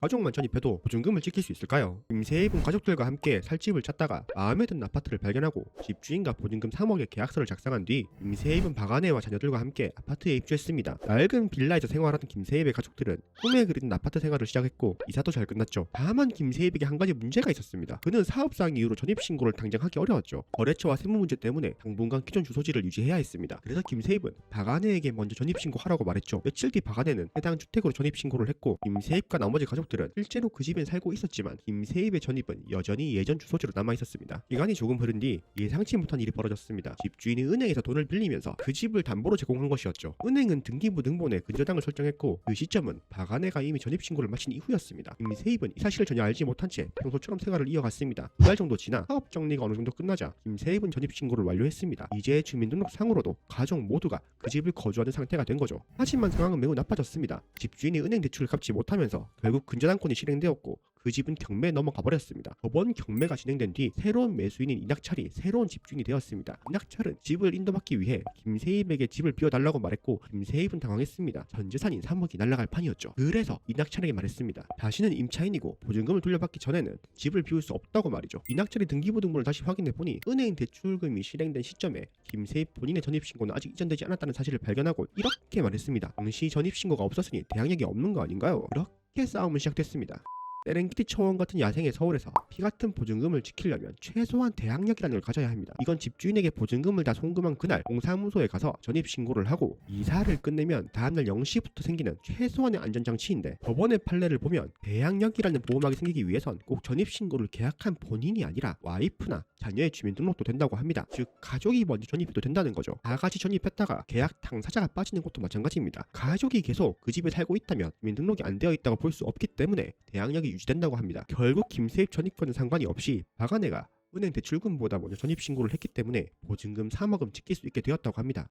가족만 전입해도 보증금을 지킬 수 있을까요? 김세입은 가족들과 함께 살 집을 찾다가 마음에 드는 아파트를 발견하고 집주인과 보증금 3억의 계약서를 작성한 뒤 김세입은 박아내와 자녀들과 함께 아파트에 입주했습니다. 낡은 빌라에서 생활하던 김세입의 가족들은 꿈에 그리는 아파트 생활을 시작했고 이사도 잘 끝났죠. 다만 김세입에게 한 가지 문제가 있었습니다. 그는 사업상 이유로 전입신고를 당장 하기 어려웠죠. 거래처와 세무 문제 때문에 당분간 기존 주소지를 유지해야 했습니다. 그래서 김세입은 박아내에게 먼저 전입신고하라고 말했죠. 며칠 뒤 박아내는 해당 주택으로 전입신고를 했고 김세입과 나머지 가족들은 실제로 그 집엔 살고 있었지만 김세입의 전입은 여전히 예전 주소지로 남아있었습니다. 기간이 조금 흐른 뒤 예상치 못한 일이 벌어졌습니다. 집주인이 은행에서 돈을 빌리면서 그 집을 담보로 제공한 것이었죠. 은행은 등기부 등본에 근저당을 설정했고 그 시점은 박아내가 이미 전입신고를 마친 이후였습니다. 김세입은 이 사실을 전혀 알지 못한 채 평소처럼 생활을 이어갔습니다. 두 달 정도 지나 사업 정리가 어느 정도 끝나자 김세입은 전입신고를 완료했습니다. 이제 주민등록상으로도 가족 모두가 그 집을 거주하는 상태가 된 거죠. 하지만 상황은 매우 나빠졌습니다. 집주인이 은행 대출을 갚지 못하면서 결국 근저당권이 실행되었고 그 집은 경매에 넘어가 버렸습니다. 법원 경매가 진행된 뒤 새로운 매수인인 이낙철이 새로운 집주인이 되었습니다. 이낙철은 집을 인도받기 위해 김세입에게 집을 비워달라고 말했고 김세입은 당황했습니다. 전 재산인 3억이 날아갈 판이었죠. 그래서 이낙철에게 말했습니다. 자신은 임차인이고 보증금을 돌려받기 전에는 집을 비울 수 없다고 말이죠. 이낙철이 등기부 등본을 다시 확인해보니 은행 대출금이 실행된 시점에 김세입 본인의 전입신고는 아직 이전되지 않았다는 사실을 발견하고 이렇게 말했습니다. 당시 전입신고가 없었으니 대항력이 없는 거 아닌가요? 그렇게 싸움은 시작됐습니다. 세렝게티 초원 같은 야생의 서울에서 피 같은 보증금을 지키려면 최소한 대항력이라는 걸 가져야 합니다. 이건 집주인에게 보증금을 다 송금한 그날 동사무소에 가서 전입신고를 하고 이사를 끝내면 다음날 0시부터 생기는 최소한의 안전장치인데 법원의 판례를 보면 대항력이라는 보호막이 생기기 위해선 꼭 전입신고를 계약한 본인이 아니라 와이프나 자녀의 주민등록도 된다고 합니다. 즉 가족이 먼저 전입해도 된다는 거죠. 다 같이 전입했다가 계약 당사자가 빠지는 것도 마찬가지입니다. 가족이 계속 그 집에 살고 있다면 주민등록이 안 되어 있다고 볼 수 없기 때문에 대항력이 유지된다고 합니다. 결국 김세입 전입과는 상관이 없이 박아내가 은행 대출금보다 먼저 전입신고를 했기 때문에 보증금 3억은 지킬 수 있게 되었다고 합니다.